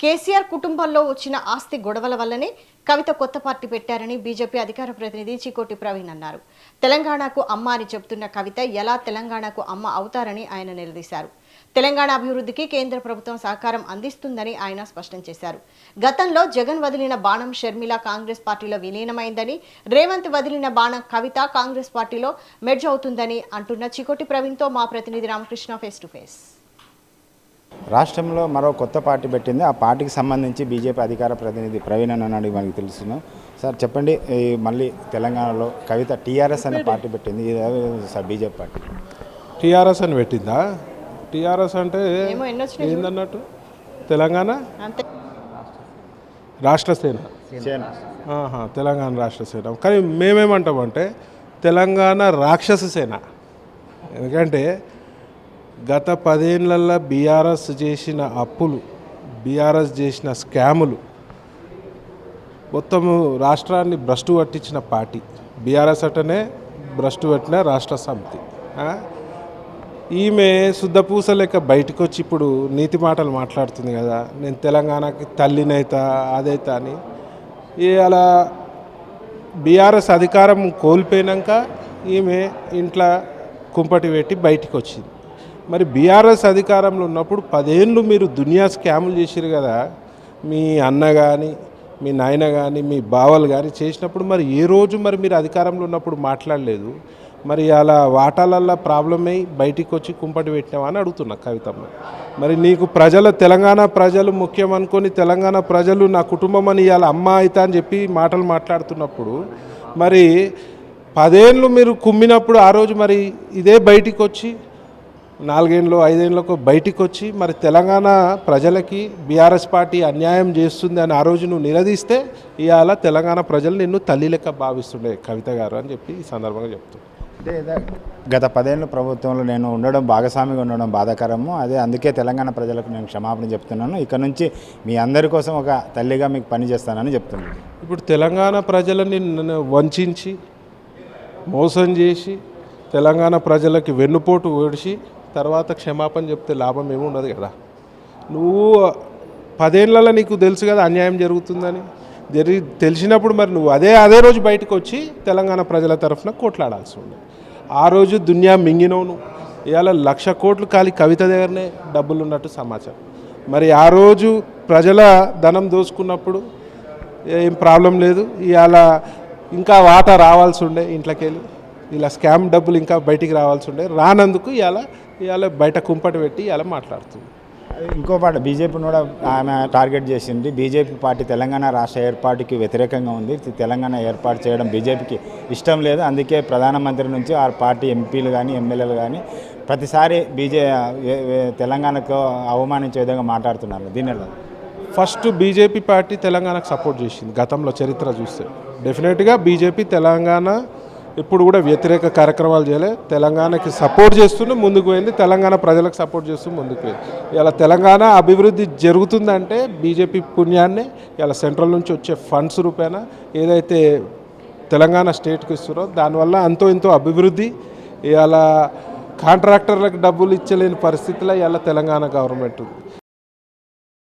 కేసీఆర్ కుటుంబంలో వచ్చిన ఆస్తి గొడవల వల్లనే కవిత కొత్త పార్టీ పెట్టారని బీజేపీ అధికార ప్రతినిధి చికోటి ప్రవీణ్ అన్నారు. తెలంగాణకు అమ్మ అని చెబుతున్న కవిత ఎలా తెలంగాణకు అమ్మ అవుతారని ఆయన నిలదీశారు. తెలంగాణ అభివృద్ధికి కేంద్ర ప్రభుత్వం సహకారం అందిస్తుందని ఆయన స్పష్టం చేశారు. గతంలో జగన్ వదిలిన బాణం షర్మిల కాంగ్రెస్ పార్టీలో విలీనమైందని, రేవంత్ వదిలిన బాణం కవిత కాంగ్రెస్ పార్టీలో మెర్జ్ అవుతుందని అంటున్న చికోటి ప్రవీణ్తో మా ప్రతినిధి రామకృష్ణ ఫేస్ టు ఫేస్. రాష్ట్రంలో మరో కొత్త పార్టీ పెట్టింది. ఆ పార్టీకి సంబంధించి బీజేపీ అధికార ప్రతినిధి ప్రవీణ్ అన్నాడు మనకి తెలుస్తున్నాం. సార్ చెప్పండి, మళ్ళీ తెలంగాణలో కవిత టీఆర్ఎస్ అనే పార్టీ పెట్టింది. సార్ బీజేపీ పార్టీ టీఆర్ఎస్ అని పెట్టిందా? టీఆర్ఎస్ అంటే ఏందన్నట్టు తెలంగాణ రాష్ట్ర సేన, తెలంగాణ రాష్ట్ర సేన. కానీ మేమేమంటామంటే తెలంగాణ రాక్షస సేన. ఎందుకంటే గత 10 ఏళ్లలో బీఆర్ఎస్ చేసిన అప్పులు, బీఆర్ఎస్ చేసిన స్కాములు, మొత్తము రాష్ట్రాన్ని భ్రష్టు పట్టించిన పార్టీ బీఆర్ఎస్ అటనే భ్రష్టు పట్టిన రాష్ట్ర సమితి. ఈమె శుద్ధపూస లెక్క బయటకు వచ్చి ఇప్పుడు నీతి మాటలు మాట్లాడుతుంది కదా, నేను తెలంగాణకి తల్లినైతా అదైతా అని. అలా బీఆర్ఎస్ అధికారం కోల్పోయినాక ఈమె ఇంట్లో కుంపటి పెట్టి బయటికి వచ్చింది. మరి బీఆర్ఎస్ అధికారంలో ఉన్నప్పుడు 10 ఏళ్ళు మీరు దునియా స్కాములు చేసిరు కదా, మీ అన్న కానీ మీ నాయన కానీ మీ బావలు కానీ చేసినప్పుడు మరి ఏ రోజు మరి మీరు అధికారంలో ఉన్నప్పుడు మాట్లాడలేదు. మరి అలా వాటాలల్లో ప్రాబ్లం అయ్యి బయటికి వచ్చి కుంపటి పెట్టినావా అని అడుగుతున్నా కవితమ్మ. మరి నీకు తెలంగాణ ప్రజలు ముఖ్యం అనుకొని తెలంగాణ ప్రజలు నా కుటుంబం అని ఇవాళ అమ్మ అవుతా అని చెప్పి మాటలు మాట్లాడుతున్నప్పుడు మరి 10 ఏళ్ళు మీరు కుమ్మినప్పుడు ఆ రోజు మరి ఇదే బయటికి వచ్చి 4 ఏళ్ళు 5 ఏళ్ళకు బయటికి వచ్చి మరి తెలంగాణ ప్రజలకి బీఆర్ఎస్ పార్టీ అన్యాయం చేస్తుంది అని ఆ రోజు నువ్వు నిలదీస్తే ఇవాళ తెలంగాణ ప్రజలు నిన్ను తల్లి లెక్క భావిస్తుండే కవిత గారు అని చెప్పి ఈ సందర్భంగా చెప్తాను. గత 10 ఏళ్ళ ప్రభుత్వంలో నేను ఉండడం, భాగస్వామిగా ఉండడం బాధాకరము. అందుకే తెలంగాణ ప్రజలకు నేను క్షమాపణ చెప్తున్నాను. ఇక్కడ నుంచి మీ అందరి కోసం ఒక తల్లిగా మీకు పనిచేస్తానని చెప్తున్నాను. ఇప్పుడు తెలంగాణ ప్రజలని వంచి మోసం చేసి తెలంగాణ ప్రజలకి వెన్నుపోటు ఓడిచి తర్వాత క్షమాపణ చెప్తే లాభం ఏమి ఉండదు కదా. నువ్వు 10 ఏళ్లలో నీకు తెలుసు కదా అన్యాయం జరుగుతుందని. తెలిసినప్పుడు మరి నువ్వు అదే రోజు బయటకు వచ్చి తెలంగాణ ప్రజల తరఫున కొట్లాడాల్సి ఉండే. ఆ రోజు దునియా మింగినవు. నువ్వు ఇవాళ 1,00,000 కోట్లు ఖాళీ కవిత దగ్గరనే డబ్బులు ఉన్నట్టు సమాచారం. మరి ఆ రోజు ప్రజల ధనం దోచుకున్నప్పుడు ఏం ప్రాబ్లం లేదు. ఇవాళ ఇంకా వాటా రావాల్సి ఉండే, ఇంట్లోకి వెళ్ళి ఇలా స్కామ్ డబ్బులు ఇంకా బయటికి రావాల్సి ఉండే, రానందుకు ఇవాళ బయట కుంపటి పెట్టి ఇలా మాట్లాడుతుంది. ఇంకో పాట బీజేపీని కూడా ఆమె టార్గెట్ చేసింది. బీజేపీ పార్టీ తెలంగాణ రాష్ట్ర ఏర్పాటుకి వ్యతిరేకంగా ఉంది. తెలంగాణ ఏర్పాటు చేయడం బీజేపీకి ఇష్టం లేదు. అందుకే ప్రధానమంత్రి నుంచి ఆ పార్టీ ఎంపీలు కానీ ఎమ్మెల్యేలు కానీ ప్రతిసారి తెలంగాణకు అవమానించే విధంగా మాట్లాడుతున్నారు. దీనిలో ఫస్ట్ బీజేపీ పార్టీ తెలంగాణకు సపోర్ట్ చేసింది. గతంలో చరిత్ర చూస్తే డెఫినెట్గా బీజేపీ తెలంగాణ ఇప్పుడు కూడా వ్యతిరేక కార్యక్రమాలు చేయలే. తెలంగాణకి సపోర్ట్ చేస్తూనే ముందుకు పోయింది. తెలంగాణ ప్రజలకు సపోర్ట్ చేస్తూ ముందుకు పోయింది. ఇలా తెలంగాణ అభివృద్ధి జరుగుతుందంటే బీజేపీ పుణ్యాన్నే. ఇలా సెంట్రల్ నుంచి వచ్చే ఫండ్స్ రూపేనా ఏదైతే తెలంగాణ స్టేట్కి ఇస్తారో దానివల్ల అంతో ఇంతో అభివృద్ధి. ఇలా కాంట్రాక్టర్లకు డబ్బులు ఇచ్చలేని పరిస్థితిలో ఇలా తెలంగాణ గవర్నమెంట్ ఉంది.